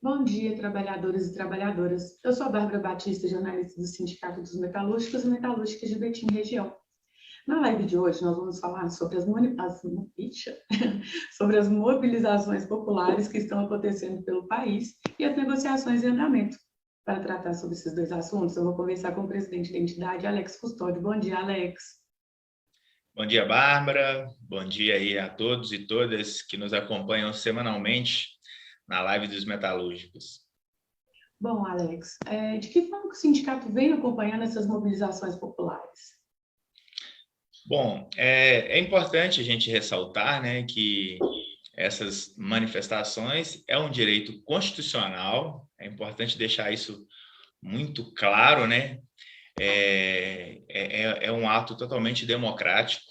Bom dia, trabalhadores e trabalhadoras. Eu sou a Bárbara Batista, jornalista do Sindicato dos Metalúrgicos e Metalúrgicas de Betim Região. Na live de hoje, nós vamos falar sobre sobre as mobilizações populares que estão acontecendo pelo país e as negociações em andamento. Para tratar sobre esses dois assuntos, eu vou conversar com o presidente da entidade, Alex Custódio. Bom dia, Alex. Bom dia, Bárbara. Bom dia aí a todos e todas que nos acompanham semanalmente na live dos metalúrgicos. Bom, Alex, de que forma que o sindicato vem acompanhando essas mobilizações populares? Bom, é importante a gente ressaltar, né, que essas manifestações é um direito constitucional, é importante deixar isso muito claro, né? É um ato totalmente democrático,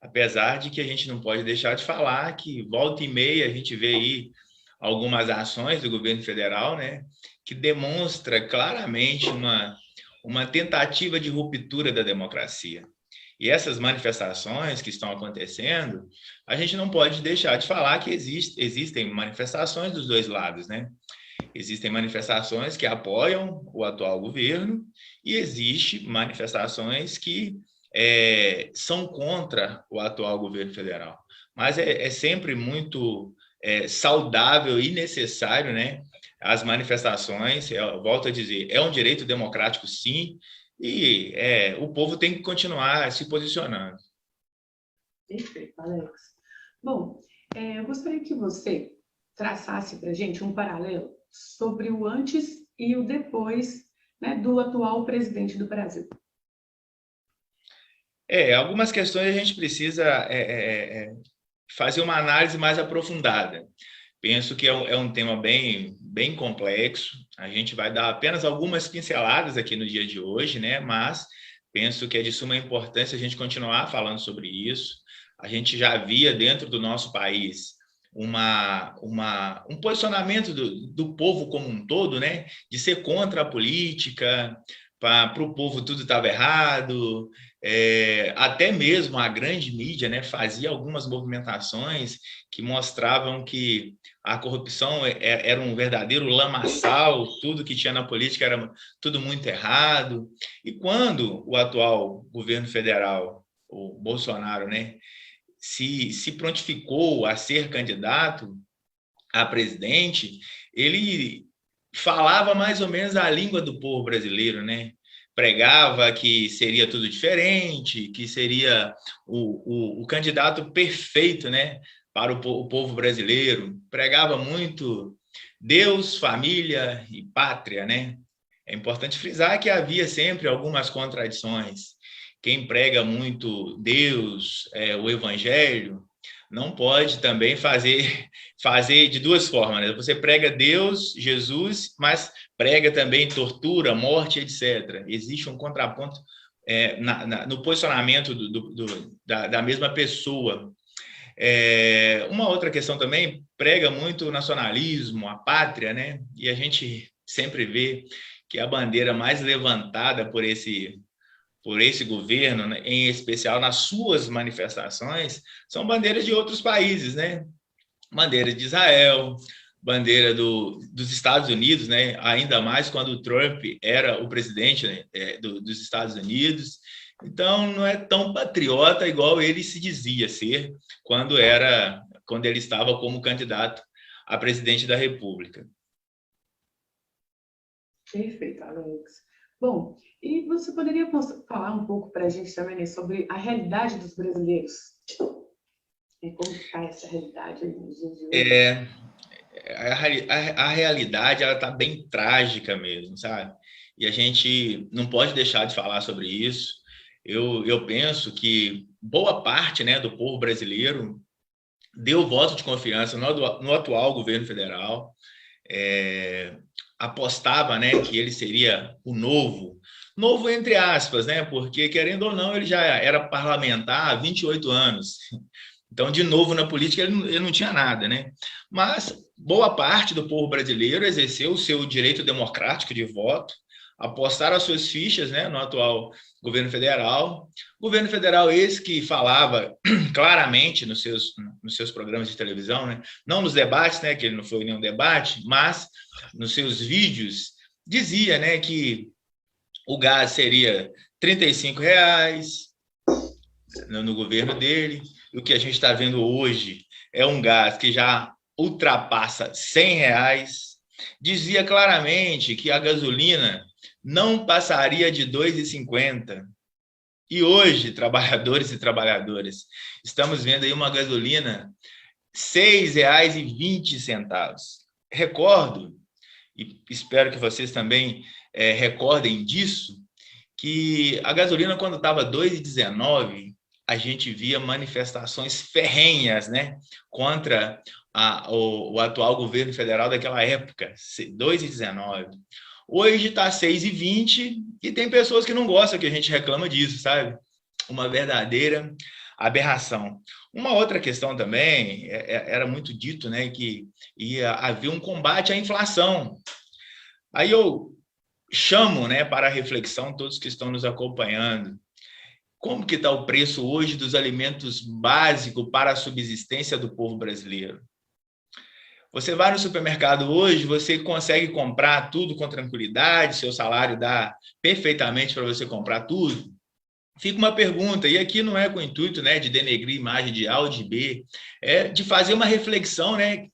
apesar de que a gente não pode deixar de falar que volta e meia a gente vê aí algumas ações do governo federal, né, que demonstra claramente uma tentativa de ruptura da democracia. E essas manifestações que estão acontecendo, a gente não pode deixar de falar que existem manifestações dos dois lados, né? Existem manifestações que apoiam o atual governo e existem manifestações que são contra o atual governo federal. Mas é sempre muito saudável e necessário, né? As manifestações, eu volto a dizer, é um direito democrático, sim, e o povo tem que continuar se posicionando. Perfeito, Alex. Bom, eu gostaria que você traçasse para a gente um paralelo sobre o antes e o depois, né, do atual presidente do Brasil. Algumas questões a gente precisa fazer uma análise mais aprofundada. Penso que é um tema bem complexo. A gente vai dar apenas algumas pinceladas aqui no dia de hoje, né? Mas penso que é de suma importância a gente continuar falando sobre isso. A gente já via dentro do nosso país um posicionamento do povo como um todo, né? De ser contra a política, para o povo tudo estava errado, até mesmo a grande mídia, né, fazia algumas movimentações que mostravam que a corrupção era um verdadeiro lamaçal, tudo que tinha na política era tudo muito errado. E quando o atual governo federal, o Bolsonaro, né, se prontificou a ser candidato a presidente, ele falava mais ou menos a língua do povo brasileiro, né? Pregava que seria tudo diferente, que seria o candidato perfeito, né, para o povo brasileiro. Pregava muito Deus, família e pátria, né? É importante frisar que havia sempre algumas contradições. Quem prega muito Deus, o Evangelho, não pode também fazer de duas formas, né? Você prega Deus, Jesus, mas prega também tortura, morte, etc. Existe um contraponto no posicionamento da mesma pessoa. Uma outra questão também, prega muito o nacionalismo, a pátria, né? E a gente sempre vê que a bandeira mais levantada por esse governo, né, em especial nas suas manifestações, são bandeiras de outros países, né? Bandeira de Israel, bandeira dos Estados Unidos, né? Ainda mais quando o Trump era o presidente, né, dos Estados Unidos. Então, não é tão patriota igual ele se dizia ser quando ele estava como candidato a presidente da República. Perfeito, Alex. Bom, e você poderia falar um pouco para a gente também, né, sobre a realidade dos brasileiros? Como está essa realidade aí nos dias de hoje? A realidade ela está bem trágica mesmo, sabe? E a gente não pode deixar de falar sobre isso. Eu penso que boa parte, né, do povo brasileiro deu voto de confiança no atual governo federal, apostava, né, que ele seria o novo entre aspas, né, porque querendo ou não ele já era parlamentar há 28 anos. Então, de novo, na política, ele não tinha nada, né? Mas boa parte do povo brasileiro exerceu o seu direito democrático de voto, apostaram as suas fichas, né, no atual governo federal. Governo federal esse que falava claramente nos seus programas de televisão, né, não nos debates, né, que ele não foi nenhum debate, mas nos seus vídeos, dizia, né, que o gás seria R$ 35 no governo dele. E o que a gente está vendo hoje é um gás que já ultrapassa R$ 100. Dizia claramente que a gasolina não passaria de R$ 2,50. E hoje, trabalhadores e trabalhadoras, estamos vendo aí uma gasolina R$ 6,20. Recordo, e espero que vocês também recordem disso, que a gasolina, quando estava R$ 2,19, a gente via manifestações ferrenhas, né, contra o atual governo federal daquela época, R$ 2,19. Hoje está R$ 6,20 e tem pessoas que não gostam que a gente reclama disso, sabe? Uma verdadeira aberração. Uma outra questão também, era muito dito, né, que ia haver um combate à inflação. Aí eu chamo, né, para a reflexão todos que estão nos acompanhando. Como que está o preço hoje dos alimentos básicos para a subsistência do povo brasileiro? Você vai no supermercado hoje, você consegue comprar tudo com tranquilidade, seu salário dá perfeitamente para você comprar tudo? Fica uma pergunta, e aqui não é com o intuito, né, de denegrir imagem de A ou de B, é de fazer uma reflexão, né,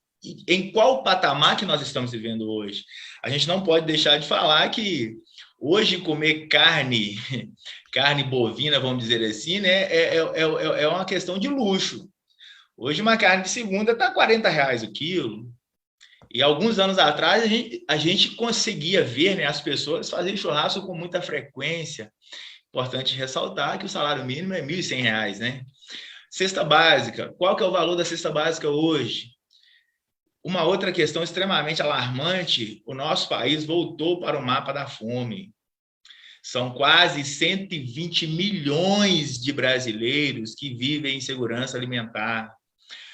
em qual patamar que nós estamos vivendo hoje. A gente não pode deixar de falar que hoje comer carne bovina, vamos dizer assim, né, é uma questão de luxo. Hoje uma carne de segunda está R$ 40 o quilo. E alguns anos atrás a gente conseguia ver, né, as pessoas fazerem churrasco com muita frequência. Importante ressaltar que o salário mínimo é R$ 1.100, né? Cesta básica. Qual que é o valor da cesta básica hoje? Uma outra questão extremamente alarmante, o nosso país voltou para o mapa da fome. São quase 120 milhões de brasileiros que vivem em insegurança alimentar.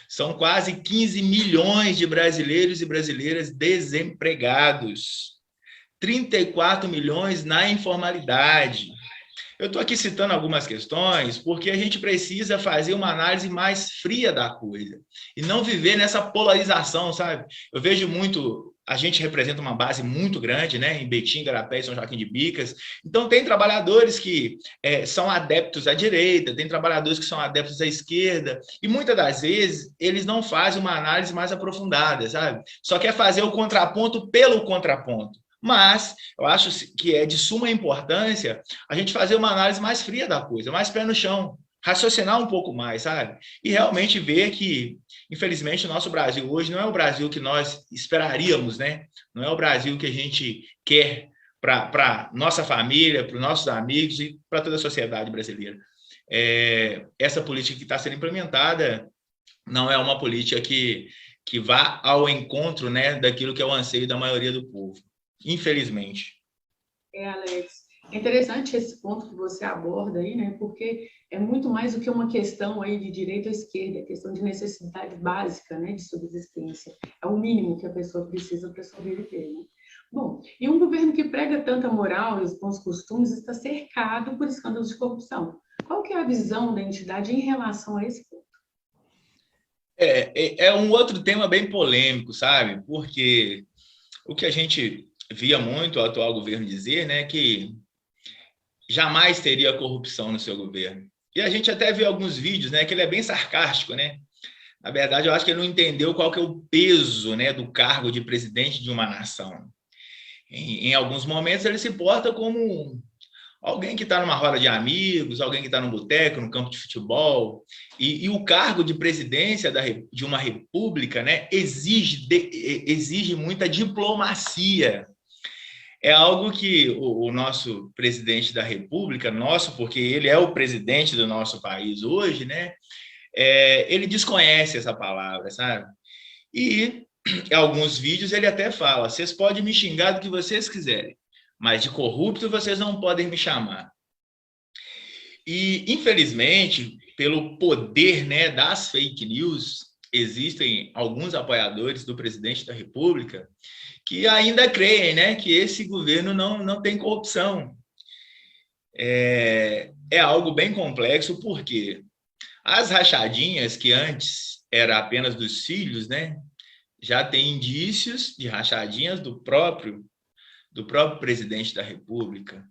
São quase 15 milhões de brasileiros e brasileiras desempregados. 34 milhões na informalidade. Eu estou aqui citando algumas questões porque a gente precisa fazer uma análise mais fria da coisa e não viver nessa polarização, sabe? Eu vejo muito, a gente representa uma base muito grande, né? Em Betim, Garapé e São Joaquim de Bicas. Então, tem trabalhadores que são adeptos à direita, tem trabalhadores que são adeptos à esquerda e muitas das vezes eles não fazem uma análise mais aprofundada, sabe? Só quer fazer o contraponto pelo contraponto. Mas eu acho que é de suma importância a gente fazer uma análise mais fria da coisa, mais pé no chão, raciocinar um pouco mais, sabe? E realmente ver que, infelizmente, o nosso Brasil hoje não é o Brasil que nós esperaríamos, né? Não é o Brasil que a gente quer para nossa família, para os nossos amigos e para toda a sociedade brasileira. Essa política que está sendo implementada não é uma política que vá ao encontro, né, daquilo que é o anseio da maioria do povo. Infelizmente. Alex, é interessante esse ponto que você aborda aí, né? Porque é muito mais do que uma questão aí de direita ou esquerda, é questão de necessidade básica, né, de subsistência. É o mínimo que a pessoa precisa para sobreviver, né? Bom, e um governo que prega tanta moral e os bons costumes está cercado por escândalos de corrupção. Qual que é a visão da entidade em relação a esse ponto? É um outro tema bem polêmico, sabe? Porque o que a gente via muito o atual governo dizer, né, que jamais teria corrupção no seu governo. E a gente até viu alguns vídeos, né, que ele é bem sarcástico, né? Na verdade, eu acho que ele não entendeu qual que é o peso, né, do cargo de presidente de uma nação. Em alguns momentos, ele se porta como alguém que está numa roda de amigos, alguém que está num boteco, no campo de futebol. E o cargo de presidência de uma república, né, exige muita diplomacia. É algo que o nosso presidente da república, porque ele é o presidente do nosso país hoje, né, ele desconhece essa palavra, sabe? E em alguns vídeos ele até fala, vocês podem me xingar do que vocês quiserem, mas de corrupto vocês não podem me chamar. E, infelizmente, pelo poder, né, das fake news, existem alguns apoiadores do presidente da República que ainda creem, né, que esse governo não tem corrupção. É algo bem complexo, porque as rachadinhas, que antes era apenas dos filhos, né, já tem indícios de rachadinhas do próprio presidente da República.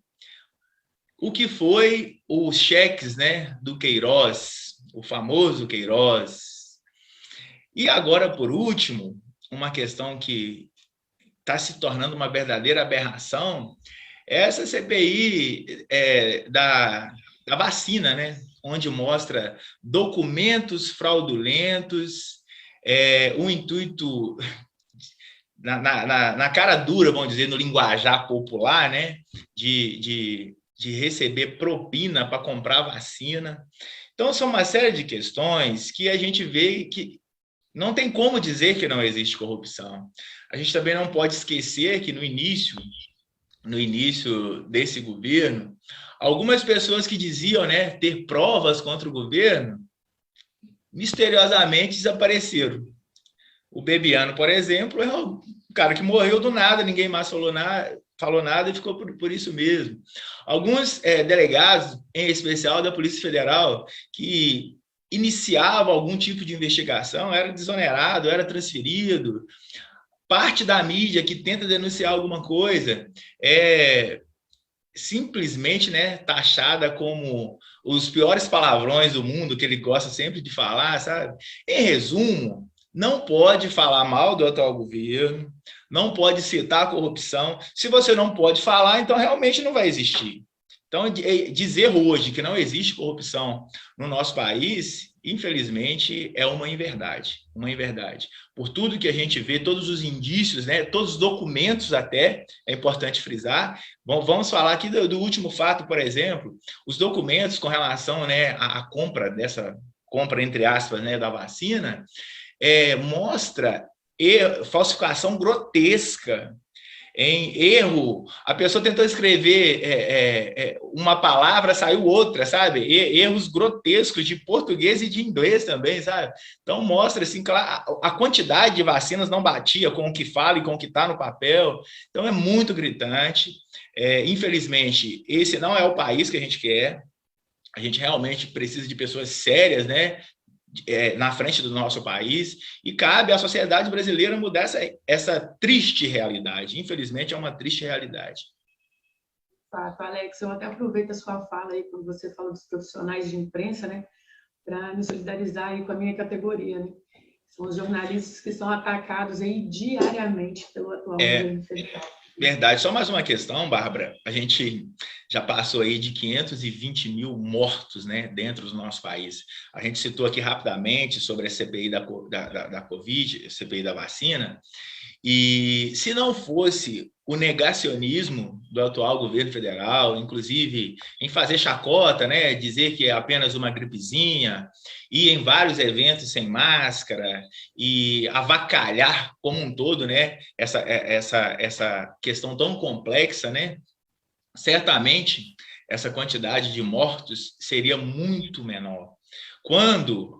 O que foi os cheques, né, do Queiroz, o famoso Queiroz. E agora, por último, uma questão que está se tornando uma verdadeira aberração, é essa CPI da vacina, né, onde mostra documentos fraudulentos, o intuito, na cara dura, vamos dizer, no linguajar popular, né, de receber propina para comprar vacina. Então, são uma série de questões que a gente vê que não tem como dizer que não existe corrupção. A gente também não pode esquecer que no início desse governo, algumas pessoas que diziam, né, ter provas contra o governo, misteriosamente desapareceram. O Bebiano, por exemplo, é um cara que morreu do nada, ninguém mais falou nada e ficou por isso mesmo. Alguns delegados, em especial da Polícia Federal, que iniciavam algum tipo de investigação, era desonerado, era transferido. Parte da mídia que tenta denunciar alguma coisa é simplesmente, né, taxada como os piores palavrões do mundo, que ele gosta sempre de falar, sabe? Em resumo, não pode falar mal do atual governo, não pode citar a corrupção. Se você não pode falar, então realmente não vai existir. Então, dizer hoje que não existe corrupção no nosso país, infelizmente, é uma inverdade. Uma inverdade. Por tudo que a gente vê, todos os indícios, né, todos os documentos até, é importante frisar. Bom, vamos falar aqui do último fato, por exemplo, os documentos com relação, né, à compra entre aspas, né, da vacina, mostra falsificação grotesca. Em erro, a pessoa tentou escrever uma palavra, saiu outra, sabe? Erros grotescos de português e de inglês também, sabe? Então mostra assim que a quantidade de vacinas não batia com o que fala e com o que está no papel. Então é muito gritante. Infelizmente, esse não é o país que a gente quer. A gente realmente precisa de pessoas sérias, né, na frente do nosso país, e cabe à sociedade brasileira mudar essa triste realidade. Infelizmente, é uma triste realidade. Fato, Alex, eu até aproveito a sua fala aí, quando você fala dos profissionais de imprensa, né, para me solidarizar aí com a minha categoria, né? São os jornalistas que são atacados aí diariamente pelo atual governo federal. Verdade. Só mais uma questão, Bárbara. A gente já passou aí de 520 mil mortos, né, dentro do nosso país. A gente citou aqui rapidamente sobre a CPI da Covid, a CPI da vacina, e se não fosse o negacionismo do atual governo federal, inclusive em fazer chacota, né, dizer que é apenas uma gripezinha, ir em vários eventos sem máscara e avacalhar como um todo, né, essa questão tão complexa, né, certamente essa quantidade de mortos seria muito menor. Quando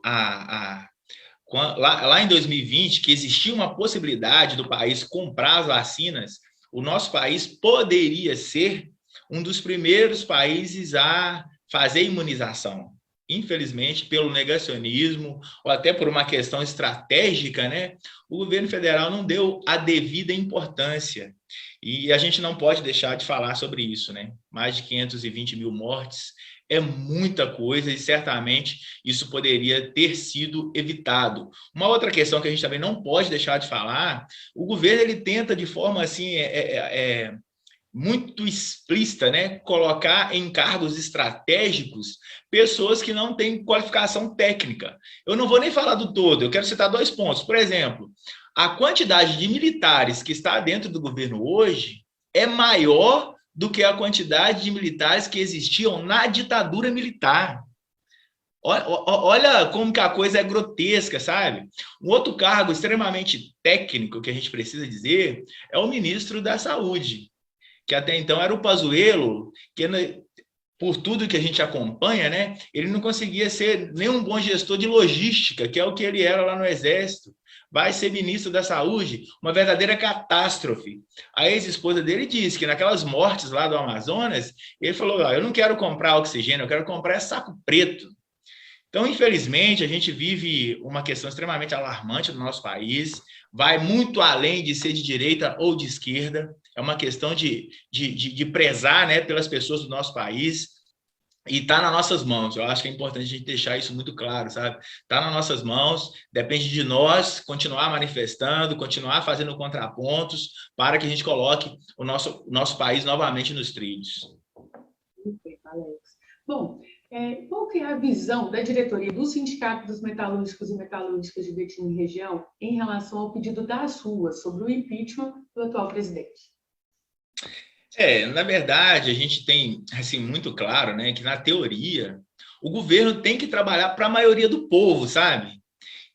lá em 2020, que existia uma possibilidade do país comprar as vacinas, o nosso país poderia ser um dos primeiros países a fazer imunização. Infelizmente, pelo negacionismo, ou até por uma questão estratégica, né, o governo federal não deu a devida importância. E a gente não pode deixar de falar sobre isso, né? Mais de 520 mil mortes é muita coisa e certamente isso poderia ter sido evitado. Uma outra questão que a gente também não pode deixar de falar, o governo ele tenta de forma assim muito explícita, né, colocar em cargos estratégicos pessoas que não têm qualificação técnica. Eu não vou nem falar do todo, eu quero citar 2 pontos. Por exemplo, a quantidade de militares que está dentro do governo hoje é maior do que a quantidade de militares que existiam na ditadura militar. Olha como que a coisa é grotesca, sabe? Um outro cargo extremamente técnico que a gente precisa dizer é o ministro da Saúde, que até então era o Pazuello, que por tudo que a gente acompanha, né, ele não conseguia ser nem um bom gestor de logística, que é o que ele era lá no Exército. Vai ser ministro da Saúde, uma verdadeira catástrofe. A ex-esposa dele disse que naquelas mortes lá do Amazonas, ele falou, eu não quero comprar oxigênio, eu quero comprar saco preto. Então, infelizmente, a gente vive uma questão extremamente alarmante no nosso país, vai muito além de ser de direita ou de esquerda, é uma questão de prezar, né, pelas pessoas do nosso país, e está nas nossas mãos. Eu acho que é importante a gente deixar isso muito claro, sabe? Está nas nossas mãos, depende de nós continuar manifestando, continuar fazendo contrapontos para que a gente coloque o nosso país novamente nos trilhos. Perfeito, Alex. Bom, qual que é a visão da diretoria do Sindicato dos Metalúrgicos e Metalúrgicas de Betim e região em relação ao pedido das ruas sobre o impeachment do atual presidente? Na verdade, a gente tem assim muito claro, né, que na teoria o governo tem que trabalhar para a maioria do povo, sabe?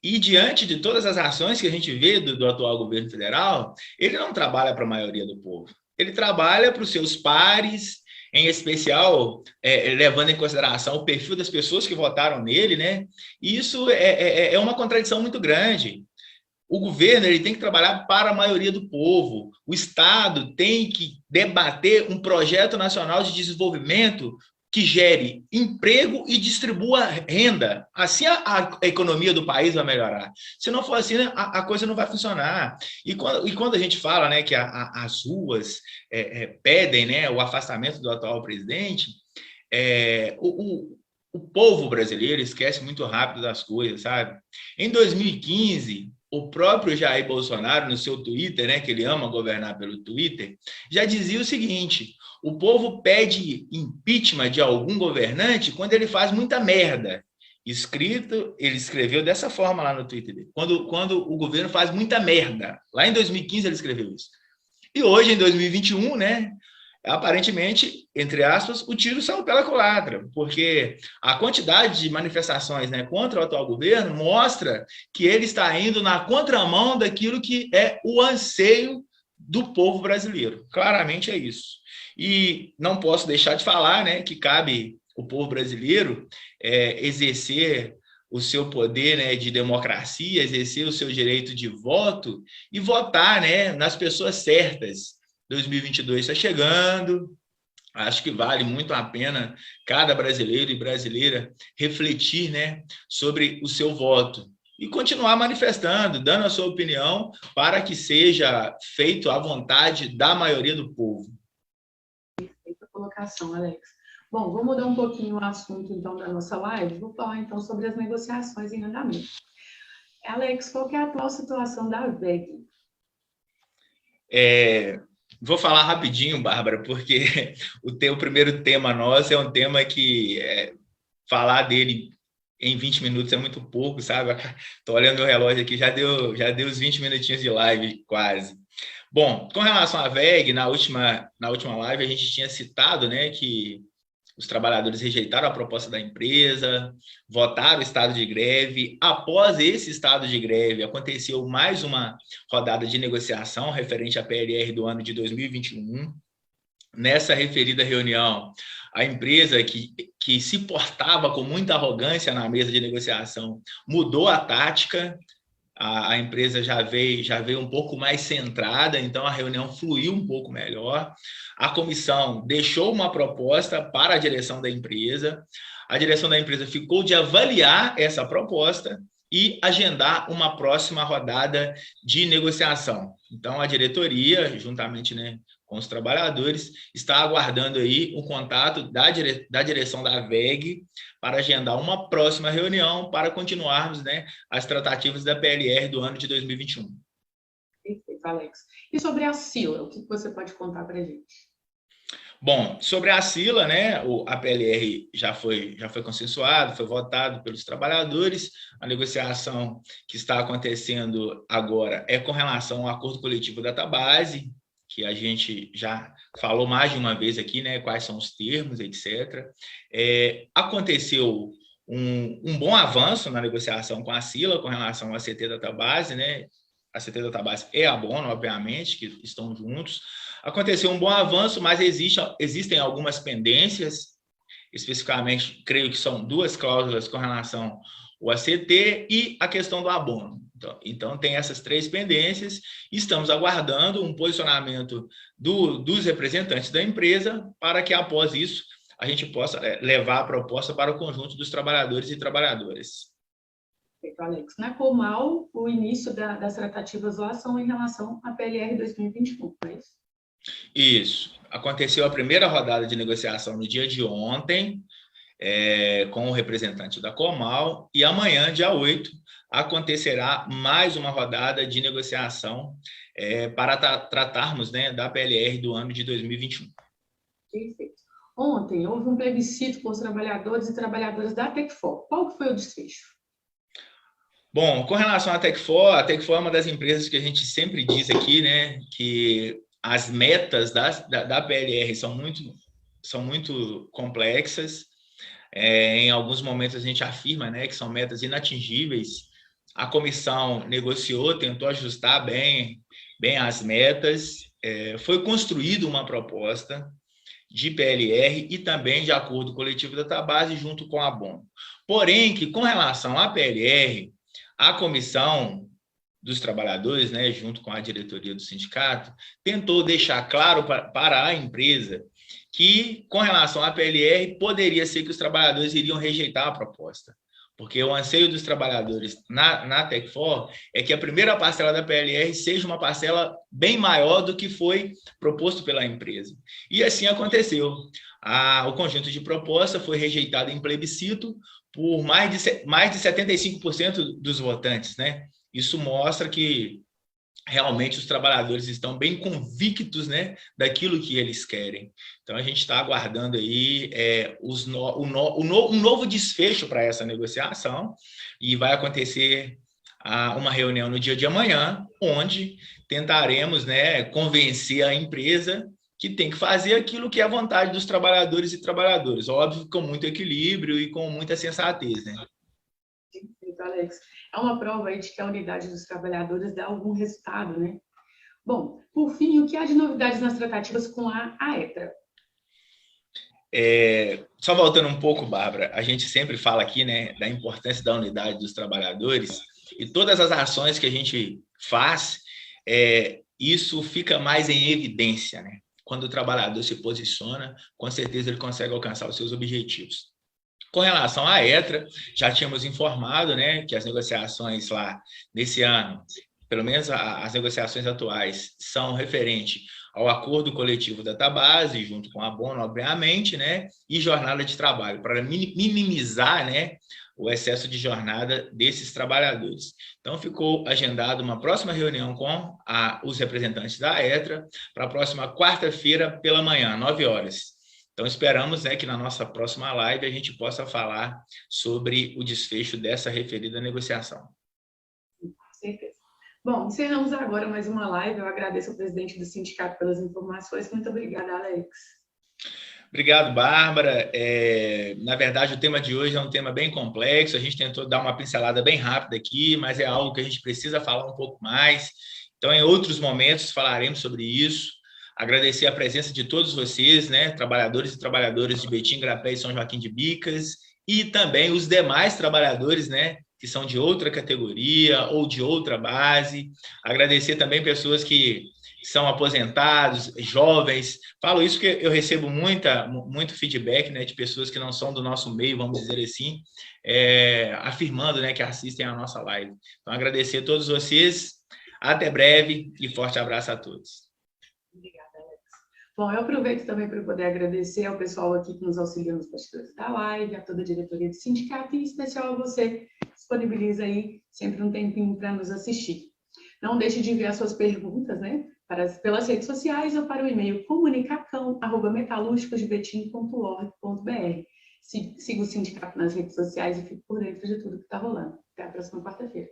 E diante de todas as ações que a gente vê do atual governo federal, ele não trabalha para a maioria do povo. Ele trabalha para os seus pares, em especial levando em consideração o perfil das pessoas que votaram nele, né? E isso é uma contradição muito grande. O governo ele tem que trabalhar para a maioria do povo. O Estado tem que debater um projeto nacional de desenvolvimento que gere emprego e distribua renda. Assim a economia do país vai melhorar. Se não for assim, a coisa não vai funcionar. E quando a gente fala, né, que as ruas pedem, né, o afastamento do atual presidente, o povo brasileiro esquece muito rápido das coisas, sabe? Em 2015, o próprio Jair Bolsonaro, no seu Twitter, né, que ele ama governar pelo Twitter, já dizia o seguinte: o povo pede impeachment de algum governante quando ele faz muita merda. Ele escreveu dessa forma lá no Twitter dele. Quando o governo faz muita merda. Lá em 2015 ele escreveu isso. E hoje, em 2021, né, aparentemente, entre aspas, o tiro saiu pela culatra, porque a quantidade de manifestações, né, contra o atual governo mostra que ele está indo na contramão daquilo que é o anseio do povo brasileiro. Claramente é isso. E não posso deixar de falar, né, que cabe o povo brasileiro exercer o seu poder, né, de democracia, exercer o seu direito de voto e votar, né, nas pessoas certas. 2022 está chegando, acho que vale muito a pena cada brasileiro e brasileira refletir, né, sobre o seu voto e continuar manifestando, dando a sua opinião para que seja feito à vontade da maioria do povo. Perfeita colocação, Alex. Bom, vou mudar um pouquinho o assunto, então, da nossa live. Vou falar, então, sobre as negociações em andamento. Alex, qual que é a atual situação da WEG? Vou falar rapidinho, Bárbara, porque o primeiro tema nosso é um tema que falar dele em 20 minutos é muito pouco, sabe? Estou olhando o relógio aqui, já deu os 20 minutinhos de live, quase. Bom, com relação à WEG, na última live a gente tinha citado, né, que os trabalhadores rejeitaram a proposta da empresa, votaram o estado de greve. Após esse estado de greve, aconteceu mais uma rodada de negociação referente à PLR do ano de 2021. Nessa referida reunião, a empresa que se portava com muita arrogância na mesa de negociação mudou a tática. A empresa já veio um pouco mais centrada, então a reunião fluiu um pouco melhor. A comissão deixou uma proposta para a direção da empresa. A direção da empresa ficou de avaliar essa proposta e agendar uma próxima rodada de negociação. Então, a diretoria, juntamente, né, com os trabalhadores, está aguardando aí um contato da direção da WEG para agendar uma próxima reunião para continuarmos, né, as tratativas da PLR do ano de 2021. Perfeito, Alex. E sobre a Sila, o que você pode contar para a gente? Bom, sobre a Sila, né, a PLR já foi consensuado, foi votado pelos trabalhadores. A negociação que está acontecendo agora é com relação ao acordo coletivo da Tabase, que a gente já falou mais de uma vez aqui, né, quais são os termos, etc. Aconteceu um bom avanço na negociação com a Sila com relação à CT da Tabase, né? A CT da Tabase e a Bono, obviamente, que estão juntos. Aconteceu um bom avanço, mas existem algumas pendências especificamente, creio que são 2 cláusulas com relação ao ACT e a questão do abono. Então tem essas 3 pendências, estamos aguardando um posicionamento dos representantes da empresa para que, após isso, a gente possa levar a proposta para o conjunto dos trabalhadores e trabalhadoras. Perfeito, Alex. Na Comal, o início das tratativas lá são em relação à PLR 2021, não é isso? Isso. Aconteceu a primeira rodada de negociação no dia de ontem, com o representante da Comal, e amanhã, dia 8, acontecerá mais uma rodada de negociação para tratarmos, né, da PLR do ano de 2021. Perfeito. Ontem houve um plebiscito com os trabalhadores e trabalhadoras da Tecfor. Qual que foi o desfecho? Bom, com relação à Tecfor, a Tecfor é uma das empresas que a gente sempre diz aqui, né, que as metas da PLR são muito complexas. Em alguns momentos a gente afirma, né, que são metas inatingíveis. A comissão negociou, tentou ajustar bem as metas. Foi construída uma proposta de PLR e também de acordo coletivo da Tabase junto com a abono. Porém, que com relação à PLR, a comissão dos trabalhadores, né, junto com a diretoria do sindicato, tentou deixar claro para a empresa que, com relação à PLR, poderia ser que os trabalhadores iriam rejeitar a proposta. Porque o anseio dos trabalhadores na Tecfor é que a primeira parcela da PLR seja uma parcela bem maior do que foi proposto pela empresa. E assim aconteceu. O conjunto de proposta foi rejeitado em plebiscito por mais de 75% dos votantes, né? Isso mostra que realmente os trabalhadores estão bem convictos, né, daquilo que eles querem. Então, a gente está aguardando aí um novo desfecho para essa negociação, e vai acontecer uma reunião no dia de amanhã, onde tentaremos, né, convencer a empresa que tem que fazer aquilo que é a vontade dos trabalhadores e trabalhadoras. Óbvio, com muito equilíbrio e com muita sensatez, né? Alex, é uma prova aí de que a unidade dos trabalhadores dá algum resultado, né? Bom, por fim, o que há de novidades nas tratativas com a AETRA? Só voltando um pouco, Bárbara, a gente sempre fala aqui, né, da importância da unidade dos trabalhadores, e todas as ações que a gente faz, isso fica mais em evidência, né? Quando o trabalhador se posiciona, com certeza ele consegue alcançar os seus objetivos. Com relação à ETRA, já tínhamos informado, né, que as negociações lá nesse ano, pelo menos as negociações atuais, são referentes ao acordo coletivo da Tabase, junto com a abono, obviamente, né, e jornada de trabalho, para minimizar, né, o excesso de jornada desses trabalhadores. Então, ficou agendada uma próxima reunião com os representantes da ETRA para a próxima quarta-feira pela manhã, 9 horas. Então, esperamos, né, que na nossa próxima live a gente possa falar sobre o desfecho dessa referida negociação. Com certeza. Bom, encerramos agora mais uma live. Eu agradeço ao presidente do sindicato pelas informações. Muito obrigada, Alex. Obrigado, Bárbara. Na verdade, o tema de hoje é um tema bem complexo. A gente tentou dar uma pincelada bem rápida aqui, mas é algo que a gente precisa falar um pouco mais. Então, em outros momentos, falaremos sobre isso. Agradecer a presença de todos vocês, né, trabalhadores e trabalhadoras de Betim, Grapé e São Joaquim de Bicas, e também os demais trabalhadores, né, que são de outra categoria ou de outra base. Agradecer também pessoas que são aposentados, jovens. Falo isso porque eu recebo muito feedback, né, de pessoas que não são do nosso meio, vamos dizer assim, afirmando, né, que assistem a nossa live. Então, agradecer a todos vocês. Até breve e forte abraço a todos. Obrigada, Alex. Bom, eu aproveito também para poder agradecer ao pessoal aqui que nos auxilia nos bastidores da live, a toda a diretoria do sindicato e, em especial, a você que disponibiliza aí sempre um tempinho para nos assistir. Não deixe de enviar suas perguntas, né, pelas redes sociais ou para o e-mail comunicacão@metalúrgicosdebetim.org.br. Siga o sindicato nas redes sociais e fique por dentro de tudo que está rolando. Até a próxima quarta-feira.